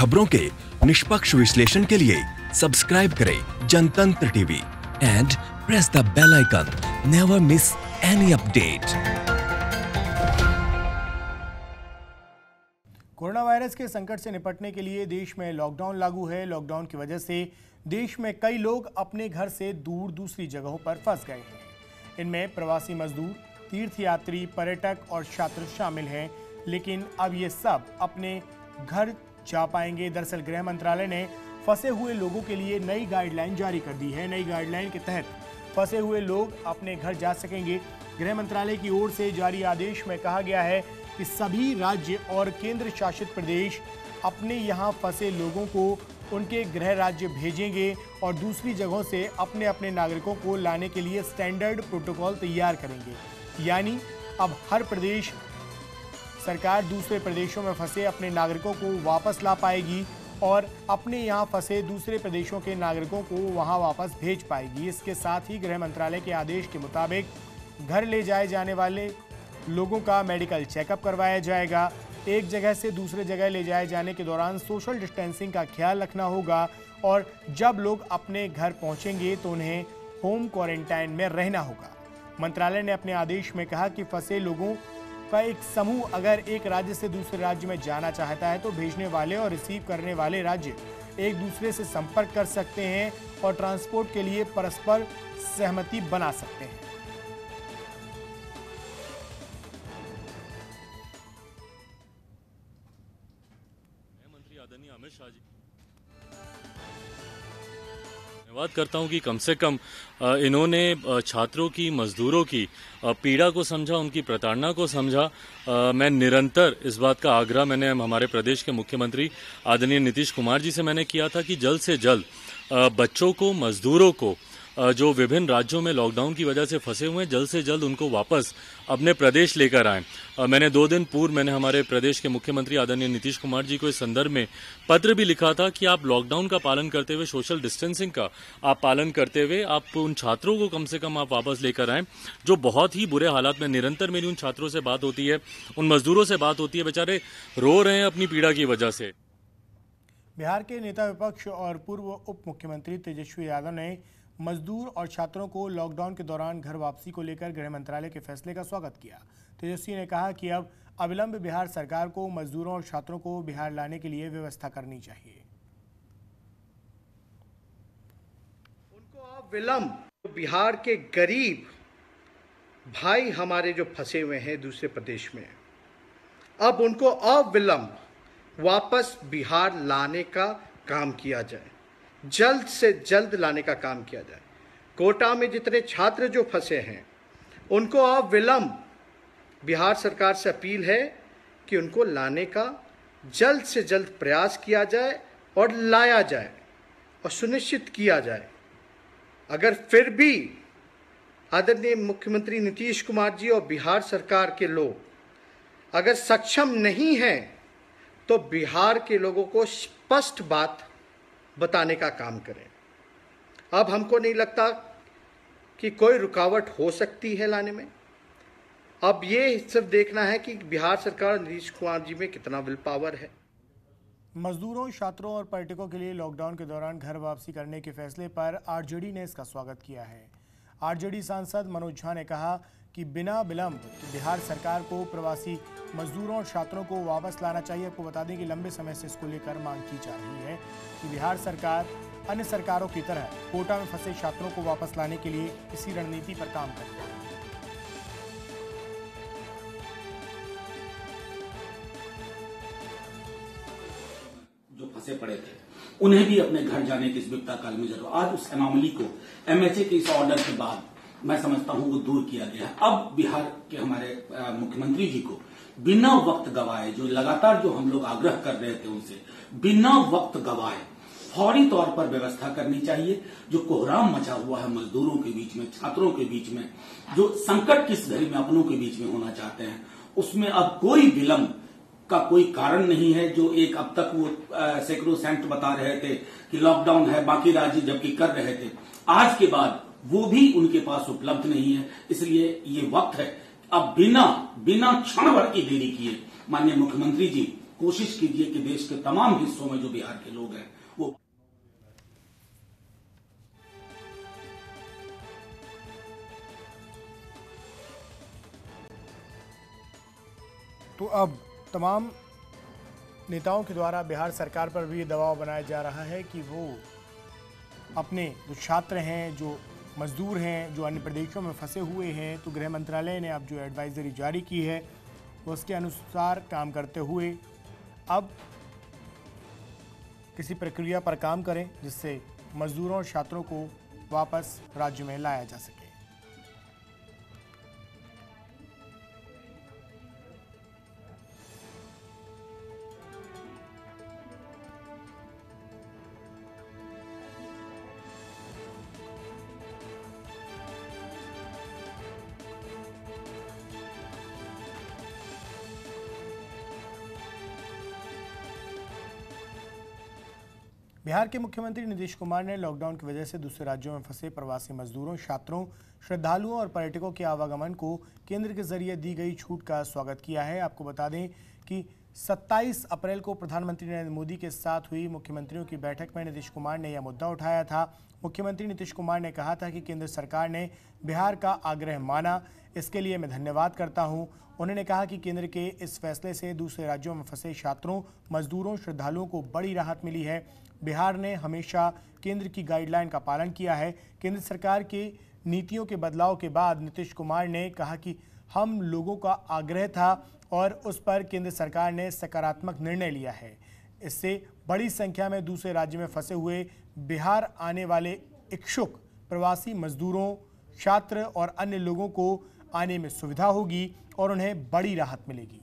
खबरों के निष्पक्ष विश्लेषण के लिए सब्सक्राइब करें Janatantra TV and press the bell icon. Never miss any update. Coronavirus के संकट से निपटने के लिए देश में लॉकडाउन लागू है। लॉकडाउन की वजह से देश में कई लोग अपने घर से दूर दूसरी जगहों पर फंस गए हैं। इनमें प्रवासी मजदूर, तीर्थयात्री, पर्यटक और छात्र शामिल हैं। लेकिन अब ये सब अपने घर जा पाएंगे। दरअसल गृह मंत्रालय ने फंसे हुए लोगों के लिए नई गाइडलाइन जारी कर दी है। नई गाइडलाइन के तहत फंसे हुए लोग अपने घर जा सकेंगे। गृह मंत्रालय की ओर से जारी आदेश में कहा गया है कि सभी राज्य और केंद्र शासित प्रदेश अपने यहाँ फंसे लोगों को उनके गृह राज्य भेजेंगे और दूसरी जगहों से अपने अपने नागरिकों को लाने के लिए स्टैंडर्ड प्रोटोकॉल तैयार करेंगे। यानी अब हर प्रदेश सरकार दूसरे प्रदेशों में फंसे अपने नागरिकों को वापस ला पाएगी और अपने यहाँ फंसे दूसरे प्रदेशों के नागरिकों को वहाँ वापस भेज पाएगी। इसके साथ ही गृह मंत्रालय के आदेश के मुताबिक घर ले जाए जाने वाले लोगों का मेडिकल चेकअप करवाया जाएगा। एक जगह से दूसरे जगह ले जाए जाने के दौरान सोशल डिस्टेंसिंग का ख्याल रखना होगा और जब लोग अपने घर पहुंचेंगे तो उन्हें होम क्वारंटाइन में रहना होगा। मंत्रालय ने अपने आदेश में कहा कि फंसे लोगों का एक समूह अगर एक राज्य से दूसरे राज्य में जाना चाहता है तो भेजने वाले और रिसीव करने वाले राज्य एक दूसरे से संपर्क कर सकते हैं और ट्रांसपोर्ट के लिए परस्पर सहमति बना सकते हैं। मंत्री आदरणीय अमित शाह जी, धन्यवाद करता हूं कि कम से कम इन्होंने छात्रों की, मजदूरों की पीड़ा को समझा, उनकी प्रताड़ना को समझा। मैं निरंतर इस बात का आग्रह मैंने हमारे प्रदेश के मुख्यमंत्री आदरणीय नीतीश कुमार जी से मैंने किया था कि जल्द से जल्द बच्चों को, मजदूरों को जो विभिन्न राज्यों में लॉकडाउन की वजह से फंसे हुए हैं, जल्द से जल्द उनको वापस अपने प्रदेश लेकर आएं। मैंने 2 दिन पूर्व हमारे प्रदेश के मुख्यमंत्री आदरणीय नीतीश कुमार जी को इस संदर्भ में पत्र भी लिखा था कि आप लॉकडाउन का पालन करते हुए, सोशल डिस्टेंसिंग का आप पालन करते हुए आप उन छात्रों को कम से कम आप वापस लेकर आएं जो बहुत ही बुरे हालात में। निरंतर मेरी उन छात्रों से बात होती है, उन मजदूरों से बात होती है, बेचारे रो रहे हैं अपनी पीड़ा की वजह से। बिहार के नेता विपक्ष और पूर्व उप मुख्यमंत्री तेजस्वी यादव ने मजदूर और छात्रों को लॉकडाउन के दौरान घर वापसी को लेकर गृह मंत्रालय के फैसले का स्वागत किया। तेजस्वी ने कहा कि अब अविलंब बिहार सरकार को मजदूरों और छात्रों को बिहार लाने के लिए व्यवस्था करनी चाहिए। उनको अविलंब बिहार के गरीब भाई हमारे जो फंसे हुए हैं दूसरे प्रदेश में, अब उनको अविलंब वापस बिहार लाने का काम किया जाए, जल्द से जल्द लाने का काम किया जाए। कोटा में जितने छात्र जो फंसे हैं उनको अविलंब बिहार सरकार से अपील है कि उनको लाने का जल्द से जल्द प्रयास किया जाए और लाया जाए और सुनिश्चित किया जाए। अगर फिर भी आदरणीय मुख्यमंत्री नीतीश कुमार जी और बिहार सरकार के लोग अगर सक्षम नहीं हैं तो बिहार के लोगों को स्पष्ट बात बताने का काम करें। अब हमको नहीं लगता कि कोई रुकावट हो सकती है लाने में। अब ये सिर्फ देखना है कि बिहार सरकार नीतीश कुमार जी में कितना विल पावर है। मजदूरों, छात्रों और पर्यटकों के लिए लॉकडाउन के दौरान घर वापसी करने के फैसले पर आरजेडी ने इसका स्वागत किया है। आरजेडी सांसद मनोज झा ने कहा कि बिना विलंब बिहार सरकार को प्रवासी मजदूरों और छात्रों को वापस लाना चाहिए। आपको बता दें कि लंबे समय से इसको लेकर मांग की जा रही है कि बिहार सरकार अन्य सरकारों की तरह कोटा में फंसे छात्रों को वापस लाने के लिए इसी रणनीति पर काम करे। जो फंसे पड़े थे उन्हें भी अपने घर जाने की इस विपदा काल में जरूर आज उस एनोमली को एमएचए के इस ऑर्डर के बाद मैं समझता हूं वो दूर किया गया है। अब बिहार के हमारे मुख्यमंत्री जी को बिना वक्त गवाए, जो लगातार जो हम लोग आग्रह कर रहे थे उनसे, बिना वक्त गवाए फौरी तौर पर व्यवस्था करनी चाहिए। जो कोहराम मचा हुआ है मजदूरों के बीच में, छात्रों के बीच में, जो संकट किस घड़ी में अपनों के बीच में होना चाहते हैं, उसमें अब कोई विलंब का कोई कारण नहीं है। जो एक अब तक वो सैक्रोसैंक्ट बता रहे थे कि लॉकडाउन है, बाकी राज्य जबकि कर रहे थे, आज के बाद वो भी उनके पास उपलब्ध नहीं है। इसलिए ये वक्त है अब बिना क्षण भर की देरी किए माननीय मुख्यमंत्री जी कोशिश कीजिए कि देश के तमाम हिस्सों में जो बिहार के लोग हैं वो तो अब तमाम नेताओं के द्वारा बिहार सरकार पर भी दबाव बनाया जा रहा है कि वो अपने जो छात्र हैं, जो मजदूर हैं, जो अन्य प्रदेशों में फंसे हुए हैं, तो गृह मंत्रालय ने अब जो एडवाइजरी जारी की है उसके अनुसार काम करते हुए अब किसी प्रक्रिया पर काम करें जिससे मजदूरों और छात्रों को वापस राज्य में लाया जा सके। बिहार के मुख्यमंत्री नीतीश कुमार ने लॉकडाउन की वजह से दूसरे राज्यों में फंसे प्रवासी मजदूरों, छात्रों, श्रद्धालुओं और पर्यटकों के आवागमन को केंद्र के जरिए दी गई छूट का स्वागत किया है। आपको बता दें कि 27 अप्रैल को प्रधानमंत्री नरेंद्र मोदी के साथ हुई मुख्यमंत्रियों की बैठक में नीतीश कुमार ने यह मुद्दा उठाया था। मुख्यमंत्री नीतीश कुमार ने कहा था कि केंद्र सरकार ने बिहार का आग्रह माना, इसके लिए मैं धन्यवाद करता हूं। उन्होंने कहा कि केंद्र के इस फैसले से दूसरे राज्यों में फंसे छात्रों, मजदूरों, श्रद्धालुओं को बड़ी राहत मिली है। बिहार ने हमेशा केंद्र की गाइडलाइन का पालन किया है। केंद्र सरकार की नीतियों के बदलाव के बाद नीतीश कुमार ने कहा कि हम लोगों का आग्रह था और उस पर केंद्र सरकार ने सकारात्मक निर्णय लिया है। इससे बड़ी संख्या में दूसरे राज्य में फंसे हुए बिहार आने वाले इच्छुक प्रवासी मजदूरों, छात्र और अन्य लोगों को आने में सुविधा होगी और उन्हें बड़ी राहत मिलेगी।